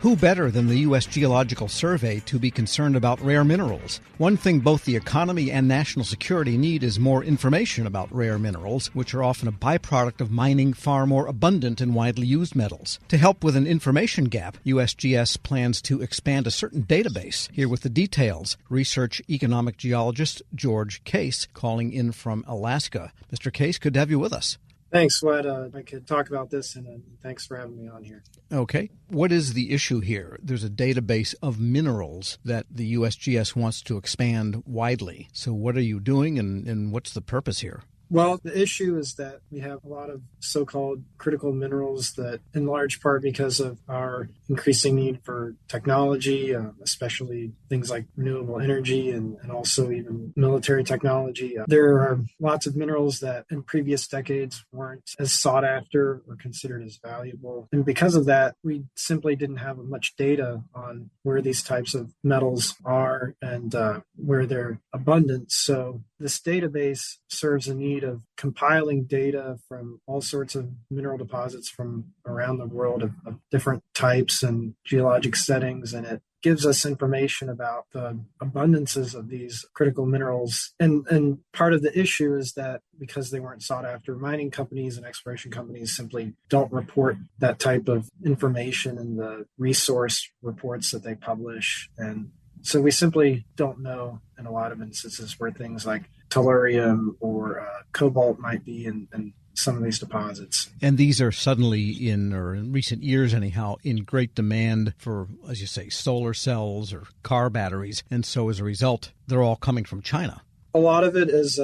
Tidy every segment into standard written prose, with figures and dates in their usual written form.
Who better than the US Geological Survey to be concerned about rare minerals? One thing both the economy and national security need is more information about rare minerals, which are often a byproduct of mining far more abundant and widely used metals. To help with an information gap, USGS plans to expand a certain database. Here with the details, research economic geologist George Case, calling in from Alaska. Mr. Case, good to have you with us. Thanks, Glad I could talk about this, and thanks for having me on here. Okay. What is the issue here? There's a database of minerals that the USGS wants to expand widely. So what are you doing, and what's the purpose here? Well, the issue is that we have a lot of so-called critical minerals that, in large part because of our increasing need for technology, especially things like renewable energy and also even military technology, there are lots of minerals that in previous decades weren't as sought after or considered as valuable. And because of that, we simply didn't have much data on where these types of metals are and where they're abundant. So this database serves a need of compiling data from all sorts of mineral deposits from around the world of different types and geologic settings, and it gives us information about the abundances of these critical minerals. And part of the issue is that because they weren't sought after, mining companies and exploration companies simply don't report that type of information in the resource reports that they publish. And so we simply don't know in a lot of instances where things like tellurium or cobalt might be in some of these deposits. And these are suddenly in recent years anyhow, in great demand for, as you say, solar cells or car batteries. And so as a result, they're all coming from China. A lot of it is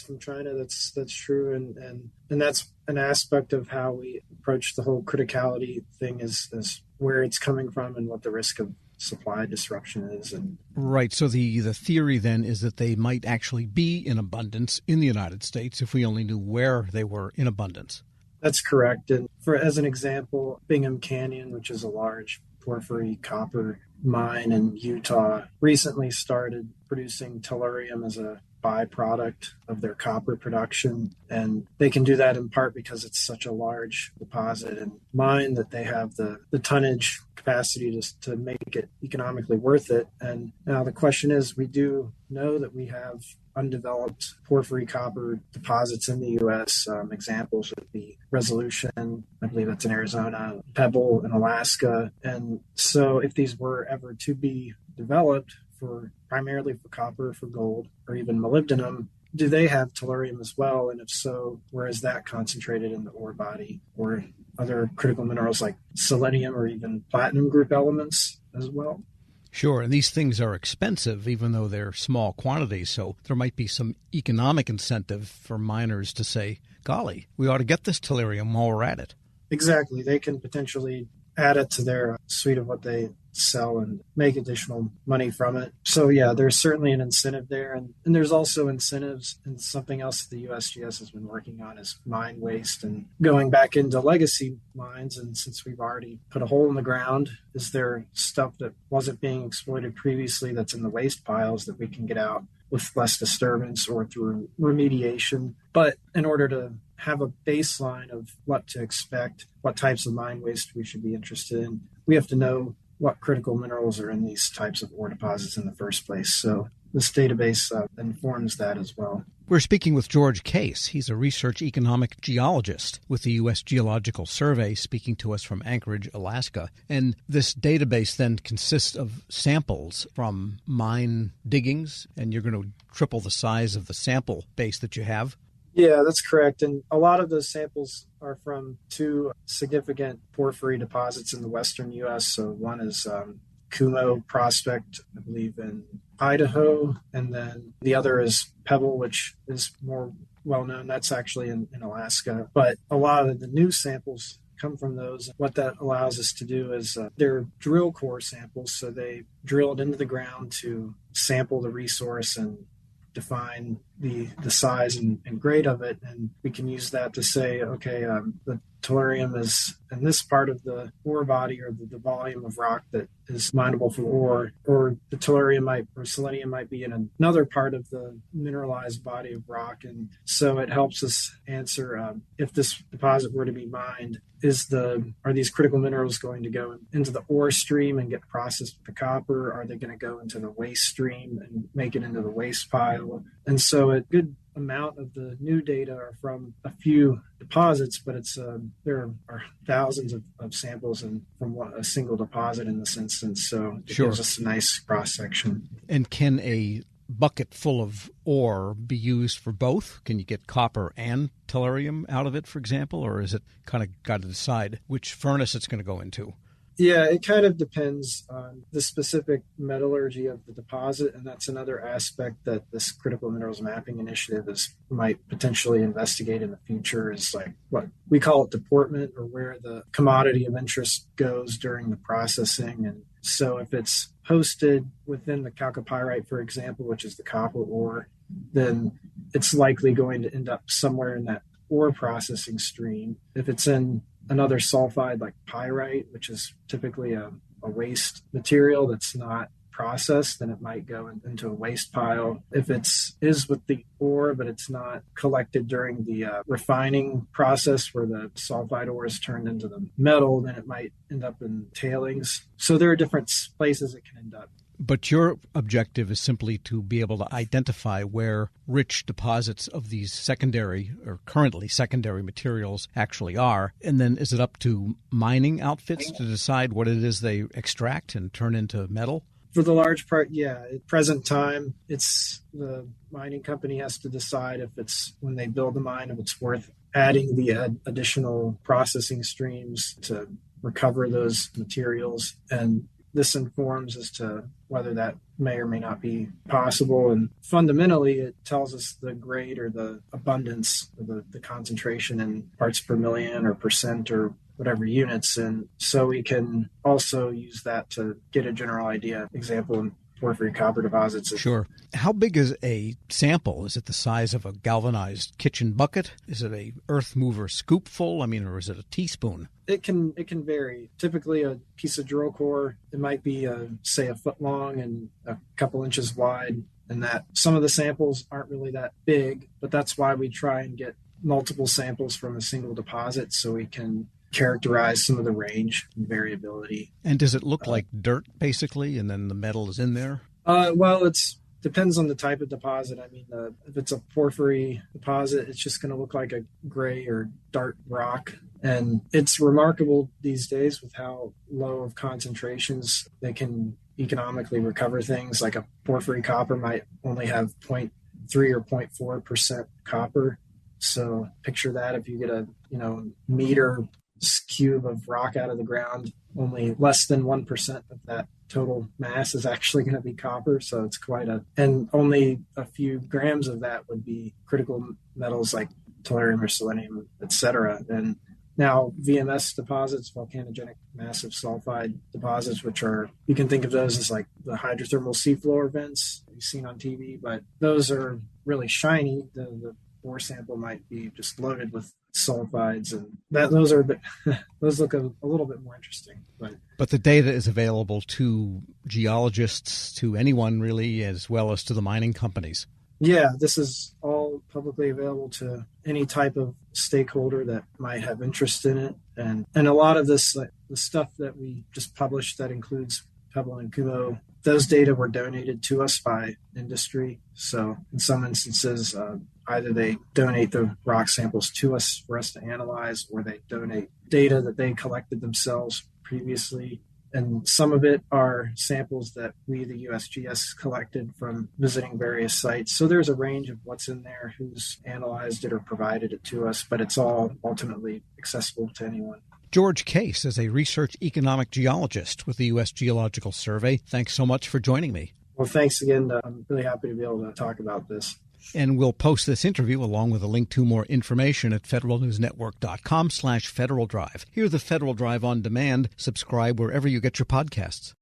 from China. That's true. And that's an aspect of how we approach the whole criticality thing is where it's coming from and what the risk of supply disruption is. Right. So the theory then is that they might actually be in abundance in the United States if we only knew where they were in abundance. That's correct. And as an example, Bingham Canyon, which is a large porphyry copper mine in Utah, recently started producing tellurium as a byproduct of their copper production. And they can do that in part because it's such a large deposit and mine that they have the tonnage capacity to make it economically worth it. And now the question is, we do know that we have undeveloped porphyry copper deposits in the U.S. Examples would be Resolution, I believe that's in Arizona, Pebble in Alaska. And so if these were ever to be developed primarily for copper, for gold, or even molybdenum, do they have tellurium as well? And if so, where is that concentrated in the ore body? Or other critical minerals like selenium or even platinum group elements as well? Sure, and these things are expensive, even though they're small quantities, so there might be some economic incentive for miners to say, golly, we ought to get this tellurium while we're at it. Exactly. They can potentially add it to their suite of what they sell and make additional money from it. So yeah, there's certainly an incentive there. And there's also incentives, and something else the USGS has been working on is mine waste and going back into legacy mines. And since we've already put a hole in the ground, is there stuff that wasn't being exploited previously that's in the waste piles that we can get out with less disturbance or through remediation? But in order to have a baseline of what to expect, what types of mine waste we should be interested in, we have to know what critical minerals are in these types of ore deposits in the first place. So this database informs that as well. We're speaking with George Case. He's a research economic geologist with the US Geological Survey, speaking to us from Anchorage, Alaska. And this database then consists of samples from mine diggings, and you're going to triple the size of the sample base that you have. Yeah, that's correct. And a lot of those samples are from two significant porphyry deposits in the western U.S. So one is Kumo Prospect, I believe, in Idaho. And then the other is Pebble, which is more well-known. That's actually in Alaska. But a lot of the new samples come from those. What that allows us to do is they're drill core samples. So they drilled into the ground to sample the resource and define the size and grade of it, and we can use that to say, okay, the tellurium is in this part of the ore body or the volume of rock that is mineable for ore, or the tellurium or selenium might be in another part of the mineralized body of rock. And so it helps us answer if this deposit were to be mined, are these critical minerals going to go into the ore stream and get processed with the copper? Are they going to go into the waste stream and make it into the waste pile? And so a good amount of the new data are from a few deposits, but there are thousands of samples from a single deposit in this instance. So it gives us a nice cross section. And can a bucket full of ore be used for both? Can you get copper and tellurium out of it, for example, or is it kind of got to decide which furnace it's going to go into? Yeah, it kind of depends on the specific metallurgy of the deposit, and that's another aspect that this Critical Minerals Mapping Initiative might potentially investigate in the future, is like what we call it deportment, or where the commodity of interest goes during the processing. And so if it's hosted within the chalcopyrite, for example, which is the copper ore, then it's likely going to end up somewhere in that ore processing stream. If it's in another sulfide like pyrite, which is typically a waste material that's not processed, then it might go into a waste pile. If is with the ore, but it's not collected during the refining process where the sulfide ore is turned into the metal, then it might end up in tailings. So there are different places it can end up. But your objective is simply to be able to identify where rich deposits of these secondary or currently secondary materials actually are. And then is it up to mining outfits to decide what it is they extract and turn into metal? For the large part, yeah. At present time, it's the mining company has to decide if it's, when they build the mine, if it's worth adding the additional processing streams to recover those materials. And this informs as to whether that may or may not be possible. And fundamentally, it tells us the grade or the abundance, or the concentration in parts per million or percent or whatever units. And so we can also use that to get a general idea. Example, in porphyry copper deposits. Sure. How big is a sample? Is it the size of a galvanized kitchen bucket? Is it a earth mover scoopful? Or is it a teaspoon? It can vary. Typically, a piece of drill core, it might be, say, a foot long and a couple inches wide. And that some of the samples aren't really that big, but that's why we try and get multiple samples from a single deposit so we can characterize some of the range and variability. And does it look like dirt, basically, and then the metal is in there? Well, it's depends on the type of deposit. If it's a porphyry deposit, it's just going to look like a gray or dark rock. And it's remarkable these days with how low of concentrations they can economically recover things. Like a porphyry copper might only have 0.3 or 0.4% copper. So picture that if you get a meter cube of rock out of the ground, only less than 1% of that total mass is actually going to be copper. So it's and only a few grams of that would be critical metals like tellurium or selenium, etc. And now VMS deposits, volcanogenic massive sulfide deposits, which you can think of those as like the hydrothermal seafloor vents you've seen on TV, but those are really shiny. The ore sample might be just loaded with sulfides, and those look a little bit more interesting. But the data is available to geologists, to anyone really, as well as to the mining companies. Yeah, this is all publicly available to any type of stakeholder that might have interest in it. And a lot of this, like the stuff that we just published that includes Pebble and Kumo, those data were donated to us by industry. So in some instances, either they donate the rock samples to us for us to analyze, or they donate data that they collected themselves previously. And some of it are samples that we, the USGS, collected from visiting various sites. So there's a range of what's in there, who's analyzed it or provided it to us, but it's all ultimately accessible to anyone. George Case is a research economic geologist with the US Geological Survey. Thanks so much for joining me. Well, thanks again. I'm really happy to be able to talk about this. And we'll post this interview along with a link to more information at federalnewsnetwork.com/Federal Drive. Hear the Federal Drive on demand. Subscribe wherever you get your podcasts.